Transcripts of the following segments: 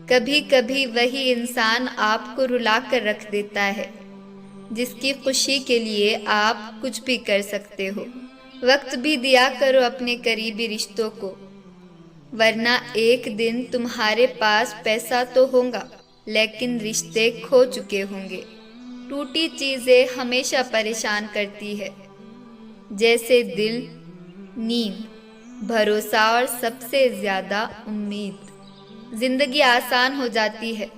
कभी कभी वही इंसान आपको रुला कर रख देता है जिसकी खुशी के लिए आप कुछ भी कर सकते हो। वक्त भी दिया करो अपने करीबी रिश्तों को, वरना एक दिन तुम्हारे पास पैसा तो होगा लेकिन रिश्ते खो चुके होंगे। टूटी चीजें हमेशा परेशान करती है, जैसे दिल, नींद, भरोसा और सबसे ज्यादा उम्मीद। जिंदगी आसान हो जाती है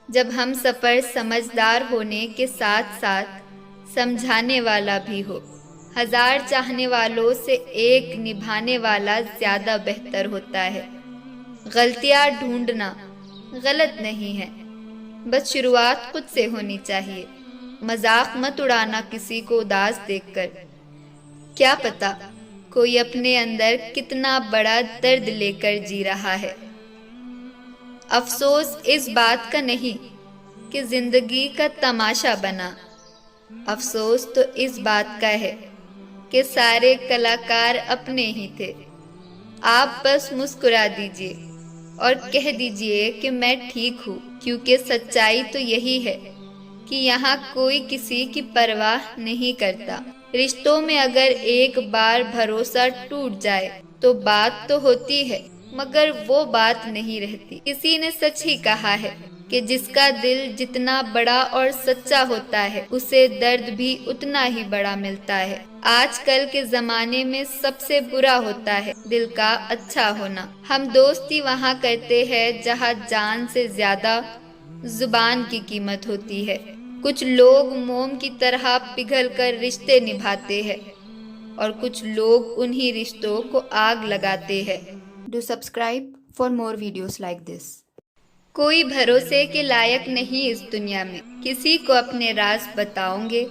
जब हम सफर समझदार होने के साथ साथ समझाने वाला भी हो। 1000 चाहने वालों से एक निभाने वाला ज्यादा बेहतर होता है। गलतियां ढूंढना गलत नहीं है, बस शुरुआत खुद से होनी चाहिए। मजाक मत उड़ाना किसी को उदास देखकर, क्या पता कोई अपने अंदर कितना बड़ा दर्द लेकर जी रहा है। अफसोस इस बात का नहीं कि जिंदगी का तमाशा बना, अफसोस तो इस बात का है कि सारे कलाकार अपने ही थे। आप बस मुस्कुरा दीजिए और कह दीजिए कि मैं ठीक हूँ, क्योंकि सच्चाई तो यही है कि यहाँ कोई किसी की परवाह नहीं करता। रिश्तों में अगर एक बार भरोसा टूट जाए तो बात तो होती है, मगर वो बात नहीं रहती। किसी ने सच ही कहा है कि जिसका दिल जितना बड़ा और सच्चा होता है उसे दर्द भी उतना ही बड़ा मिलता है। आजकल के जमाने में सबसे बुरा होता है दिल का अच्छा होना। हम दोस्ती वहाँ करते हैं जहाँ जान से ज्यादा जुबान की कीमत होती है। कुछ लोग मोम की तरह पिघल कर रिश्ते निभाते हैं और कुछ लोग उन्हीं रिश्तों को आग लगाते हैं। Do subscribe for more videos like this. कोई भरोसे के लायक नहीं इस दुनिया में। किसी को अपने राज बताओगे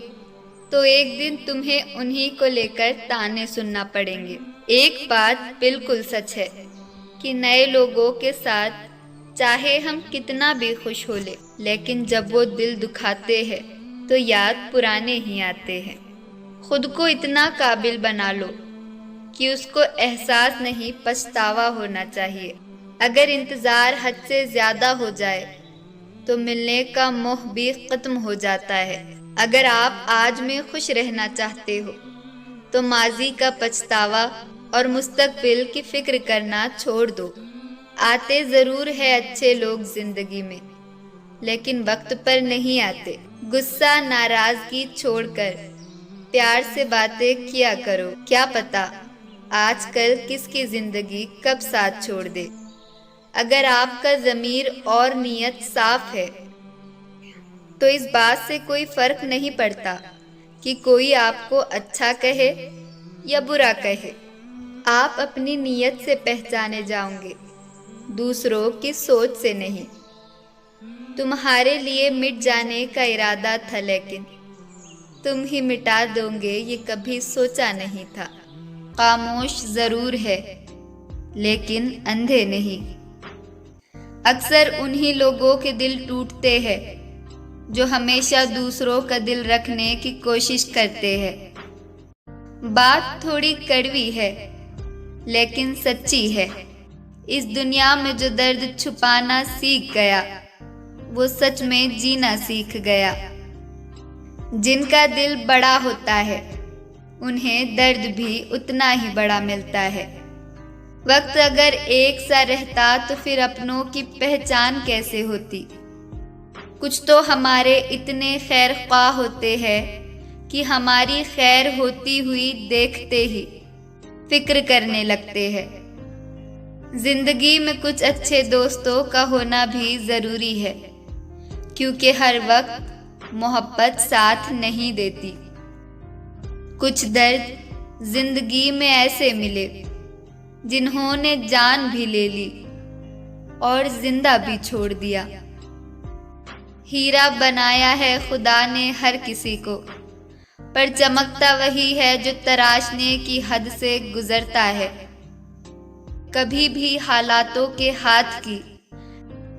तो एक दिन तुम्हें उन्हीं को लेकर ताने सुनना पड़ेंगे। एक बात बिल्कुल सच है कि नए लोगों के साथ चाहे हम कितना भी खुश हो ले, लेकिन जब वो दिल दुखाते हैं तो याद पुराने ही आते हैं। खुद को इतना काबिल बना लो कि उसको एहसास नहीं पछतावा होना चाहिए। अगर इंतजार हद से ज्यादा हो जाए तो मिलने का मोह भी खत्म हो जाता है। अगर आप आज में खुश रहना चाहते हो तो माजी का पछतावा और मुस्तकबिल की फिक्र करना छोड़ दो। आते जरूर है अच्छे लोग जिंदगी में, लेकिन वक्त पर नहीं आते। गुस्सा नाराजगी छोड़कर प्यार से बातें किया करो, क्या पता आजकल किसकी जिंदगी कब साथ छोड़ दे। अगर आपका ज़मीर और नीयत साफ है तो इस बात से कोई फर्क नहीं पड़ता कि कोई आपको अच्छा कहे या बुरा कहे। आप अपनी नीयत से पहचाने जाओगे, दूसरों की सोच से नहीं। तुम्हारे लिए मिट जाने का इरादा था, लेकिन तुम ही मिटा दोगे ये कभी सोचा नहीं था। खामोश जरूर है लेकिन अंधे नहीं। अक्सर उन्हीं लोगों के दिल टूटते हैं जो हमेशा दूसरों का दिल रखने की कोशिश करते हैं। बात थोड़ी कड़वी है लेकिन सच्ची है। इस दुनिया में जो दर्द छुपाना सीख गया वो सच में जीना सीख गया। जिनका दिल बड़ा होता है उन्हें दर्द भी उतना ही बड़ा मिलता है। वक्त अगर एक सा रहता तो फिर अपनों की पहचान कैसे होती। कुछ तो हमारे इतने खैर ख्वाह होते हैं कि हमारी खैर होती हुई देखते ही फिक्र करने लगते हैं। जिंदगी में कुछ अच्छे दोस्तों का होना भी जरूरी है, क्योंकि हर वक्त मोहब्बत साथ नहीं देती। कुछ दर्द जिंदगी में ऐसे मिले जिन्होंने जान भी ले ली और जिंदा भी छोड़ दिया। हीरा बनाया है खुदा ने हर किसी को, पर चमकता वही है जो तराशने की हद से गुजरता है। कभी भी हालातों के हाथ की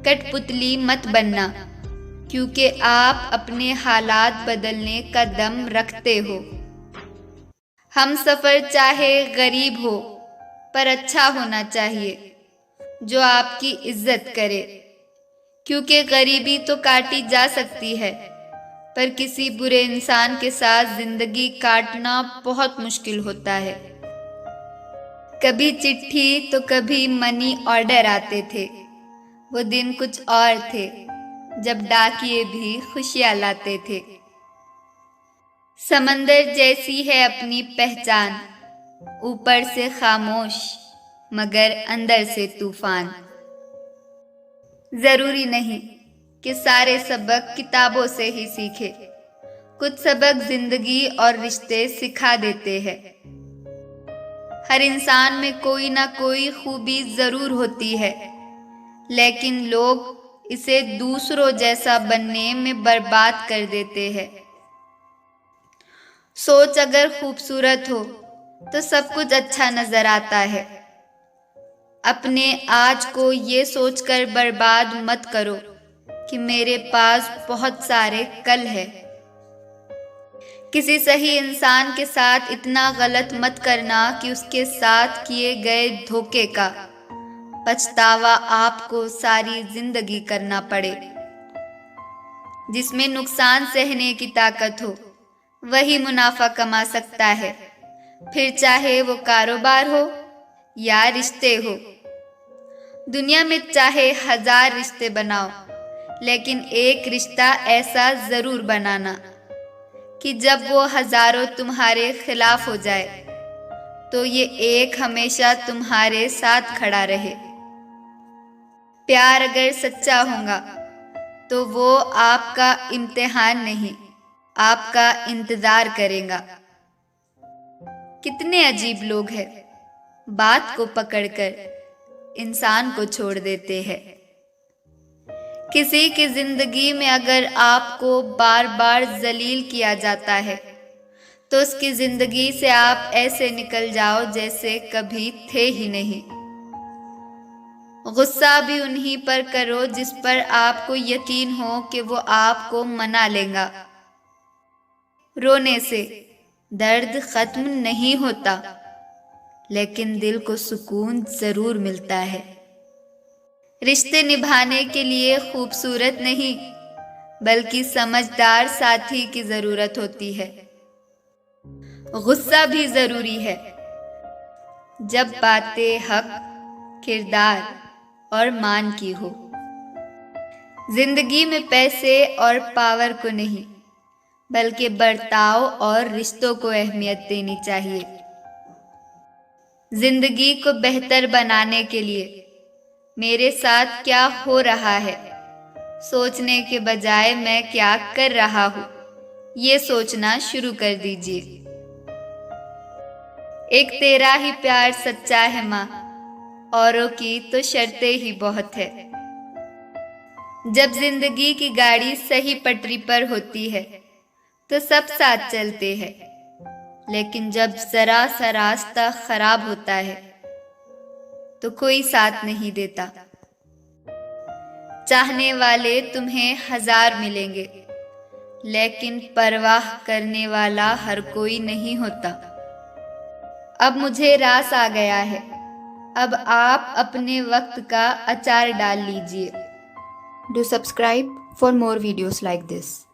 कठपुतली मत बनना, क्योंकि आप अपने हालात बदलने का दम रखते हो। हम सफर चाहे गरीब हो पर अच्छा होना चाहिए, जो आपकी इज्जत करे। क्योंकि गरीबी तो काटी जा सकती है, पर किसी बुरे इंसान के साथ जिंदगी काटना बहुत मुश्किल होता है। कभी चिट्ठी तो कभी मनी ऑर्डर आते थे। वो दिन कुछ और थे जब डाकिये भी खुशियां लाते थे। समंदर जैसी है अपनी पहचान, ऊपर से खामोश मगर अंदर से तूफान। जरूरी नहीं कि सारे सबक किताबों से ही सीखे, कुछ सबक जिंदगी और रिश्ते सिखा देते हैं। हर इंसान में कोई ना कोई खूबी जरूर होती है, लेकिन लोग इसे दूसरों जैसा बनने में बर्बाद कर देते हैं। सोच अगर खूबसूरत हो तो सब कुछ अच्छा नजर आता है। अपने आज को ये सोचकर बर्बाद मत करो कि मेरे पास बहुत सारे कल है। किसी सही इंसान के साथ इतना गलत मत करना कि उसके साथ किए गए धोखे का पछतावा आपको सारी जिंदगी करना पड़े। जिसमें नुकसान सहने की ताकत हो वही मुनाफा कमा सकता है, फिर चाहे वो कारोबार हो या रिश्ते हो। दुनिया में चाहे 1000 रिश्ते बनाओ, लेकिन एक रिश्ता ऐसा जरूर बनाना कि जब वो हजारों तुम्हारे खिलाफ हो जाए तो ये एक हमेशा तुम्हारे साथ खड़ा रहे। प्यार अगर सच्चा होगा तो वो आपका इम्तिहान नहीं, आपका इंतजार करेगा। कितने अजीब लोग हैं, बात को पकड़कर इंसान को छोड़ देते हैं। किसी की जिंदगी में अगर आपको बार बार जलील किया जाता है तो उसकी जिंदगी से आप ऐसे निकल जाओ जैसे कभी थे ही नहीं। गुस्सा भी उन्हीं पर करो जिस पर आपको यकीन हो कि वो आपको मना लेगा। रोने से दर्द खत्म नहीं होता, लेकिन दिल को सुकून जरूर मिलता है। रिश्ते निभाने के लिए खूबसूरत नहीं बल्कि समझदार साथी की जरूरत होती है। गुस्सा भी जरूरी है जब बातें हक, किरदार और मान की हो। जिंदगी में पैसे और पावर को नहीं बल्कि बर्ताव और रिश्तों को अहमियत देनी चाहिए। जिंदगी को बेहतर बनाने के लिए मेरे साथ क्या हो रहा है सोचने के बजाय मैं क्या कर रहा हूं, ये सोचना शुरू कर दीजिए। एक तेरा ही प्यार सच्चा है माँ, औरों की तो शर्तें ही बहुत है। जब जिंदगी की गाड़ी सही पटरी पर होती है तो सब साथ चलते हैं, लेकिन जब जरा सा रास्ता खराब होता है तो कोई साथ नहीं देता। चाहने वाले तुम्हें 1000 मिलेंगे, लेकिन परवाह करने वाला हर कोई नहीं होता। अब मुझे रास आ गया है, अब आप अपने वक्त का अचार डाल लीजिए। Do subscribe for more videos like this.